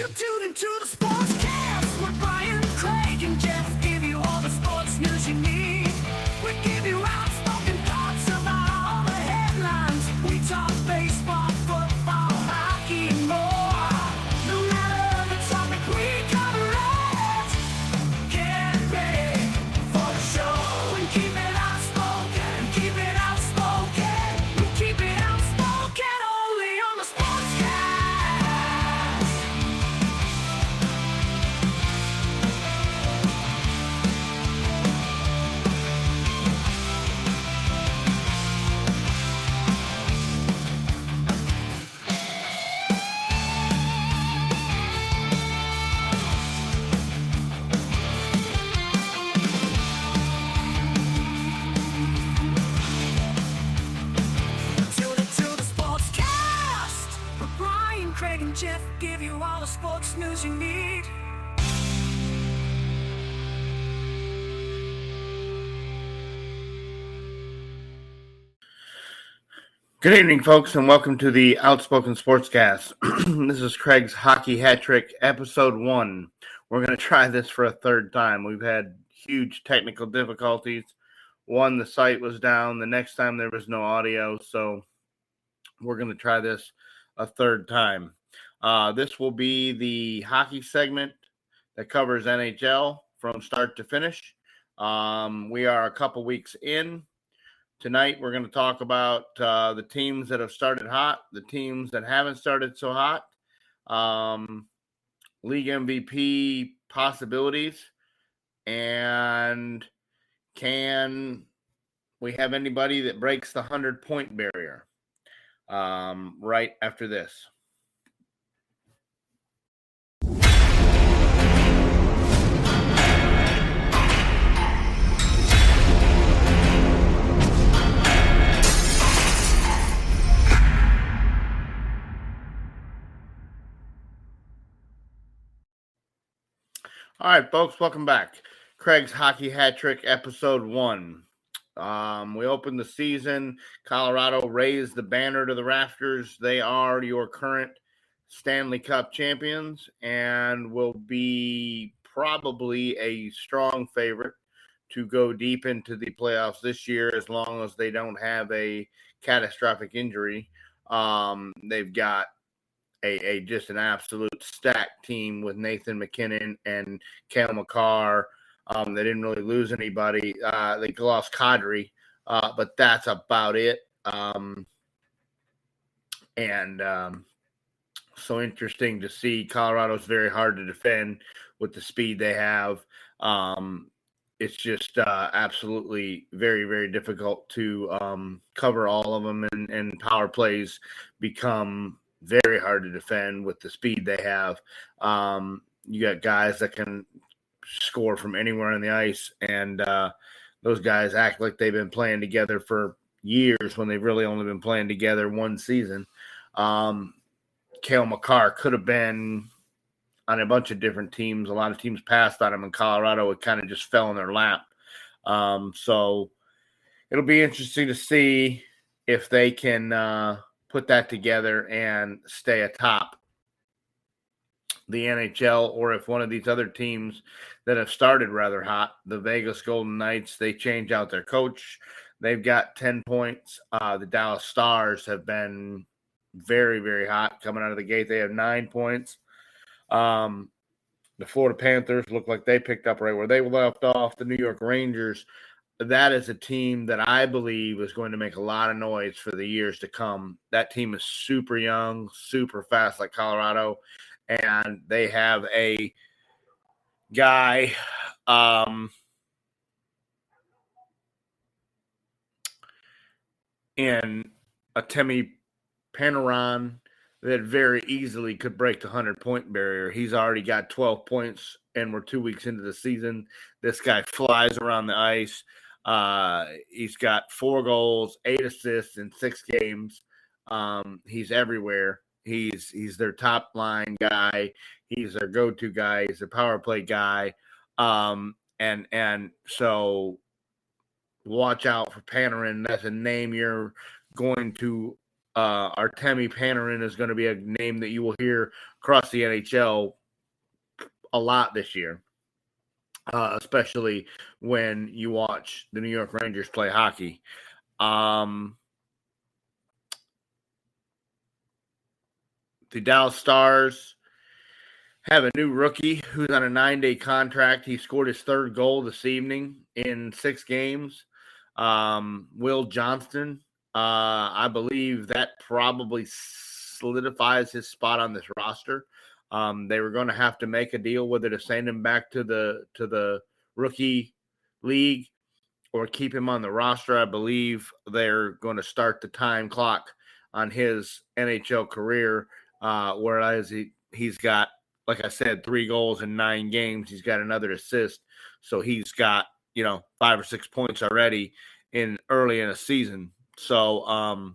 You tune into the Sportscast with Brian, Craig, and Jeff. Give you all the sports news you need. We give you outspoken thoughts about all the headlines. We talk baseball, football, hockey, and more. No matter the topic, we cover it. Get ready for the show and keep it outspoken. Keep it outspoken. We keep it outspoken only on the Sportscast. Tune into the Sportscast with Brian, Craig, and Jeff. Give you all the sports news you need. Good evening, folks, and welcome to the Outspoken Sportscast. This is Craig's Hockey Hat Trick, Episode 1. We're going to try this for a third time. We've had huge technical difficulties. One, the site was down. The next time there was no audio, so we're going to try this a third time. This will be the hockey segment that covers NHL from start to finish. We are a couple weeks in. Tonight, we're going to talk about the teams that have started hot, the teams that haven't started so hot, league MVP possibilities, and can we have anybody that breaks the 100-point barrier right after this. All right, folks, welcome back. Craig's Hockey Hat Trick, Episode 1. We opened the season. Colorado raised the banner to the rafters. They are your current Stanley Cup champions and will be probably a strong favorite to go deep into the playoffs this year as long as they don't have a catastrophic injury. They've got a just an absolute stacked team with Nathan McKinnon and Cale Makar. They didn't really lose anybody. They lost Kadri, but that's about it. So interesting to see. Colorado's very hard to defend with the speed they have. It's just absolutely very, very difficult to cover all of them, and power plays become very hard to defend with the speed they have. You got guys that can score from anywhere on the ice, and those guys act like they've been playing together for years when they've really only been playing together one season. Cale Makar could have been on a bunch of different teams. A lot of teams passed on him in Colorado. It kind of just fell in their lap. So it'll be interesting to see if they can put that together and stay atop the NHL, or if one of these other teams that have started rather hot, the Vegas Golden Knights, they change out their coach. They've got 10 points. The Dallas Stars have been very, very hot coming out of the gate. They have 9 points. The Florida Panthers look like they picked up right where they left off. The New York Rangers, that is a team that I believe is going to make a lot of noise for the years to come. That team is super young, super fast like Colorado, and they have a guy in Artemi Panarin that very easily could break the 100-point barrier. He's already got 12 points, and we're 2 weeks into the season. This guy flies around the ice. He's got 4 goals, 8 assists in 6 games. He's everywhere. He's their top line guy. He's their go-to guy. He's a power play guy. And so watch out for Panarin. That's a name you're going to Artemi Panarin is going to be a name that you will hear across the NHL a lot this year, especially when you watch the New York Rangers play hockey. The Dallas Stars have a new rookie who's on a 9-day contract. He scored his third goal this evening in 6 games. Will Johnston, I believe that probably solidifies his spot on this roster. They were going to have to make a deal whether to send him back to the rookie league or keep him on the roster. I believe they're going to start the time clock on his NHL career, whereas he's got, like I said, 3 goals in 9 games. He's got another assist. So he's got, 5 or 6 points already early in a season. So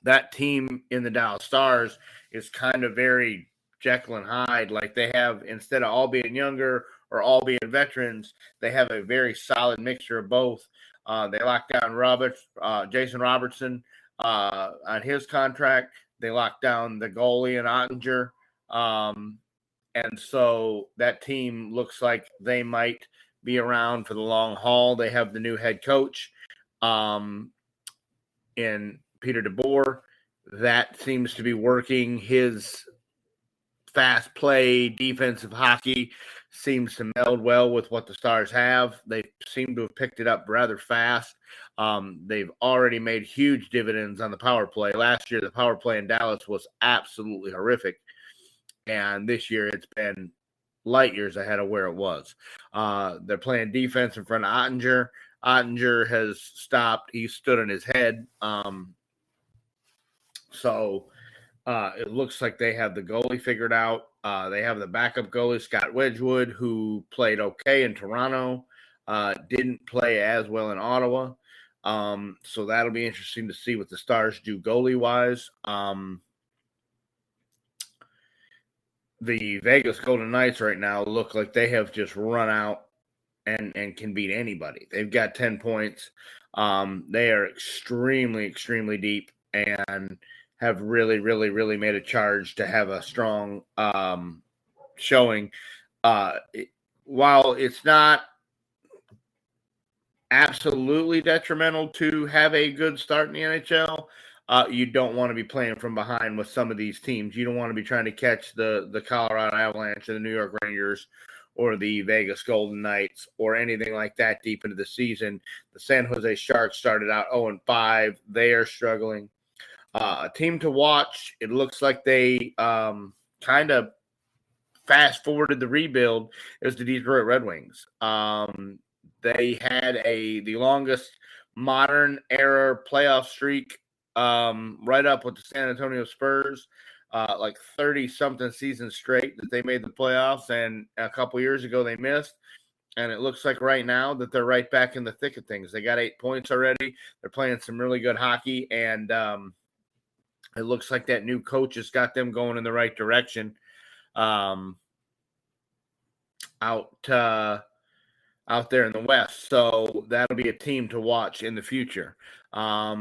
that team in the Dallas Stars is kind of very Jekyll and Hyde. Like they have, instead of all being younger or all being veterans, they have a very solid mixture of both. They locked down Jason Robertson on his contract. They locked down the goalie in Ottinger. And so that team looks like they might be around for the long haul. They have the new head coach in Peter DeBoer. That seems to be working. His fast play, defensive hockey seems to meld well with what the Stars have. They seem to have picked it up rather fast. They've already made huge dividends on the power play. Last year, the power play in Dallas was absolutely horrific. And this year, it's been light years ahead of where it was. They're playing defense in front of Ottinger. Ottinger has stopped. He stood on his head. So it looks like they have the goalie figured out. They have the backup goalie, Scott Wedgwood, who played okay in Toronto, didn't play as well in Ottawa. So that'll be interesting to see what the Stars do goalie-wise. The Vegas Golden Knights right now look like they have just run out and can beat anybody. They've got 10 points. They are extremely, extremely deep and have really, really, really made a charge to have a strong showing. While it's not absolutely detrimental to have a good start in the NHL, you don't want to be playing from behind with some of these teams. You don't want to be trying to catch the Colorado Avalanche or the New York Rangers or the Vegas Golden Knights or anything like that deep into the season. The San Jose Sharks started out 0-5. They are struggling. A team to watch. It looks like they kind of fast-forwarded the rebuild. It was the Detroit Red Wings. They had the longest modern era playoff streak right up with the San Antonio Spurs, like 30-something seasons straight that they made the playoffs, and a couple years ago they missed. And it looks like right now that they're right back in the thick of things. They got 8 points already. They're playing some really good hockey, and it looks like that new coach has got them going in the right direction. Out there in the West. So that'll be a team to watch in the future. Your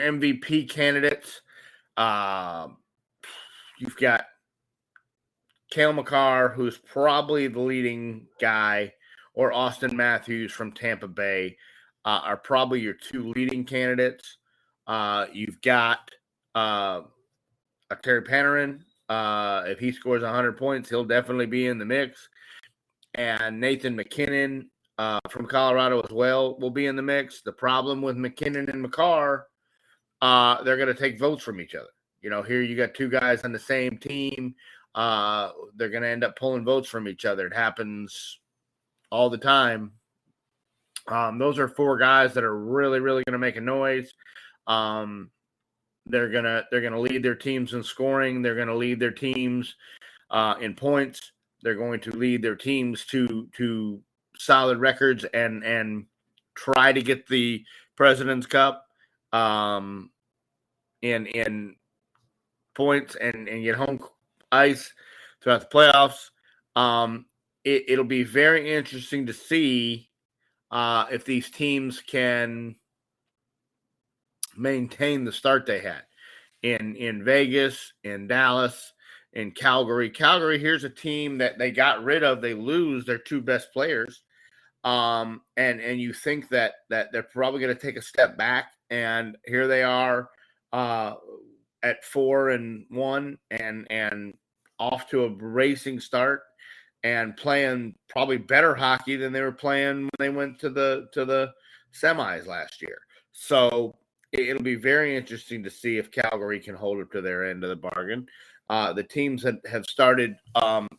MVP candidates, you've got Cale Makar, who's probably the leading guy, or Austin Matthews from Tampa Bay are probably your 2 leading candidates. You've got Terry Panarin. If he scores 100 points, he'll definitely be in the mix. And Nathan McKinnon from Colorado as well will be in the mix. The problem with McKinnon and Makar, they're going to take votes from each other. Here you got 2 guys on the same team. They're going to end up pulling votes from each other. It happens all the time. Those are 4 guys that are really, really going to make a noise. They're gonna lead their teams in scoring. They're gonna lead their teams in points. They're going to lead their teams to solid records and try to get the President's Cup in points and get home ice throughout the playoffs. It'll be very interesting to see if these teams can maintain the start they had in Vegas, in Dallas, in Calgary. Calgary, here's a team that they got rid of. They lose their two best players. And you think that they're probably going to take a step back, and here they are at 4-1 and off to a racing start and playing probably better hockey than they were playing when they went to the semis last year. So it'll be very interesting to see if Calgary can hold up to their end of the bargain. The teams have started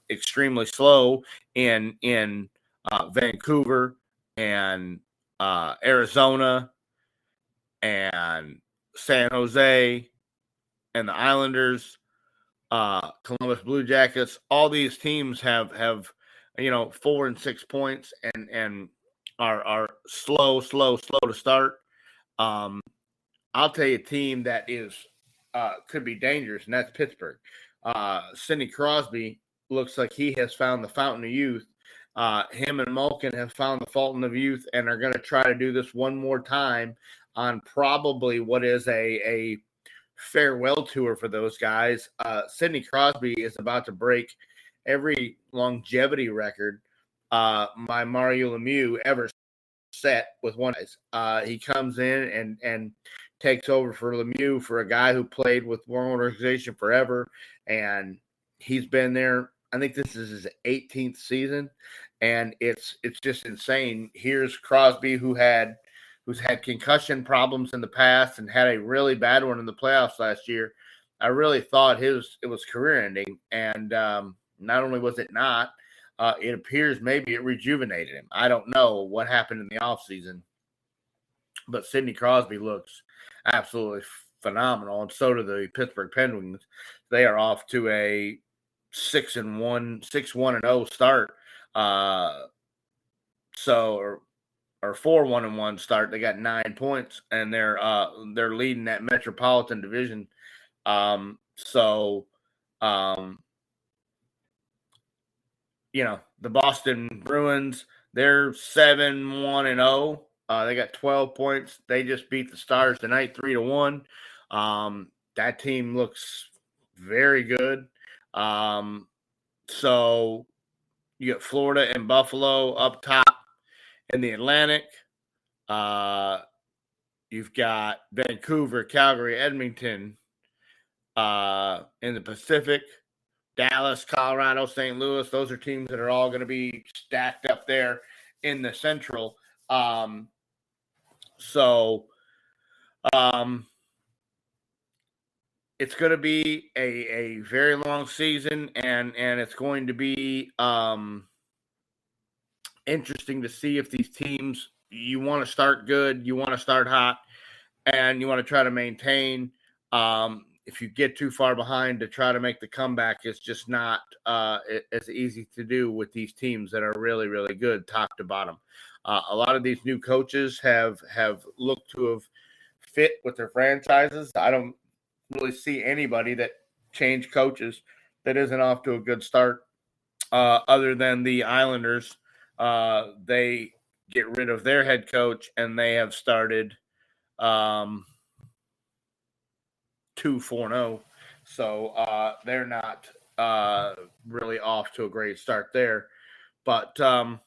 extremely slow in Vancouver and Arizona and San Jose and the Islanders, Columbus Blue Jackets. All these teams have 4 and 6 points and are slow to start. I'll tell you a team that is could be dangerous, and that's Pittsburgh. Sidney Crosby looks like he has found the fountain of youth. Him and Malkin have found the fountain of youth and are going to try to do this one more time on probably what is a farewell tour for those guys. Sidney Crosby is about to break every longevity record by Mario Lemieux ever set with one guys. He comes in and takes over for Lemieux, for a guy who played with one organization forever, and he's been there. I think this is his 18th season, and it's just insane. Here's Crosby, who's had concussion problems in the past and had a really bad one in the playoffs last year. I really thought it was career ending, and not only was it not, it appears maybe it rejuvenated him. I don't know what happened in the offseason, but Sidney Crosby looks absolutely phenomenal, and so do the Pittsburgh Penguins. They are off to a 6-1-0 start. Or 4-1-1 start. They got 9 points, and they're leading that Metropolitan Division. The Boston Bruins, they're 7-1-0. They got 12 points. They just beat the Stars tonight 3-1. That team looks very good. So you got Florida and Buffalo up top in the Atlantic. You've got Vancouver, Calgary, Edmonton in the Pacific. Dallas, Colorado, St. Louis. Those are teams that are all going to be stacked up there in the Central. It's going to be a very long season, and it's going to be interesting to see if these teams, you want to start good, you want to start hot, and you want to try to maintain. If you get too far behind to try to make the comeback, it's just not as easy to do with these teams that are really, really good top to bottom. A lot of these new coaches have looked to have fit with their franchises. I don't really see anybody that changed coaches that isn't off to a good start, other than the Islanders. They get rid of their head coach, and they have started 2-4-0. So they're not really off to a great start there. But it'd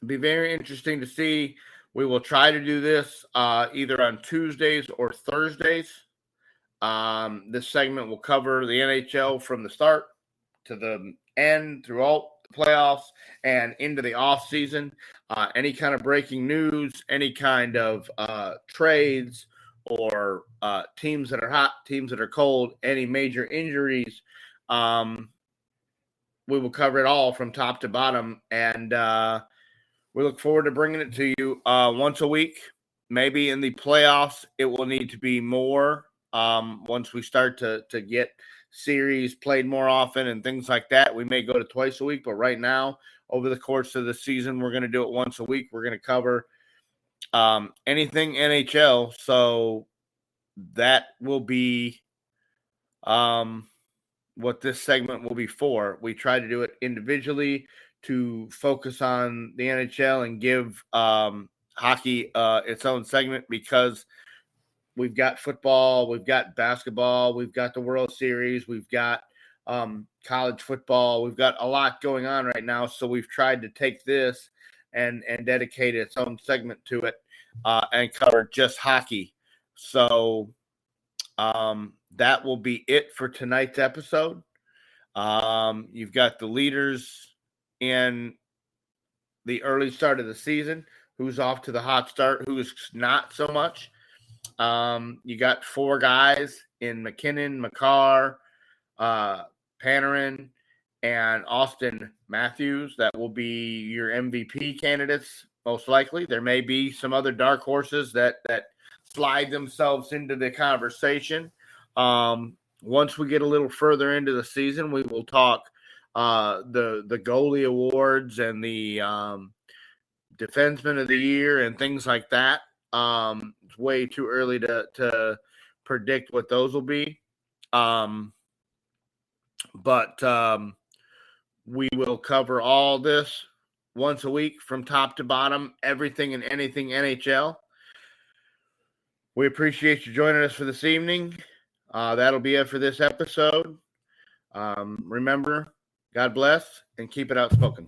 be very interesting to see. We will try to do this either on Tuesdays or Thursdays. This segment will cover the NHL from the start to the end, throughout the playoffs and into the off season. Any kind of breaking news, any kind of trades, or teams that are hot, teams that are cold, any major injuries. We will cover it all from top to bottom, and we look forward to bringing it to you once a week. Maybe in the playoffs, it will need to be more once we start to get series played more often and things like that. We may go to twice a week, but right now, over the course of the season, we're going to do it once a week. We're going to cover anything NHL. So that will be what this segment will be for. We try to do it individually to focus on the NHL and give hockey its own segment, because we've got football, we've got basketball, we've got the World Series, we've got college football. We've got a lot going on right now, so we've tried to take this and dedicate its own segment to it and cover just hockey. So that will be it for tonight's episode. You've got the leaders in the early start of the season, who's off to the hot start, who's not so much. You got 4 guys in McKinnon, Makar, Panarin, and Austin Matthews that will be your MVP candidates, most likely. There may be some other dark horses that slide themselves into the conversation. Once we get a little further into the season, we will talk the goalie awards and the defenseman of the year and things like that. It's way too early to predict what those will be. But we will cover all this once a week from top to bottom, everything and anything NHL. We appreciate you joining us for this evening. That'll be it for this episode. Remember, God bless and keep it outspoken.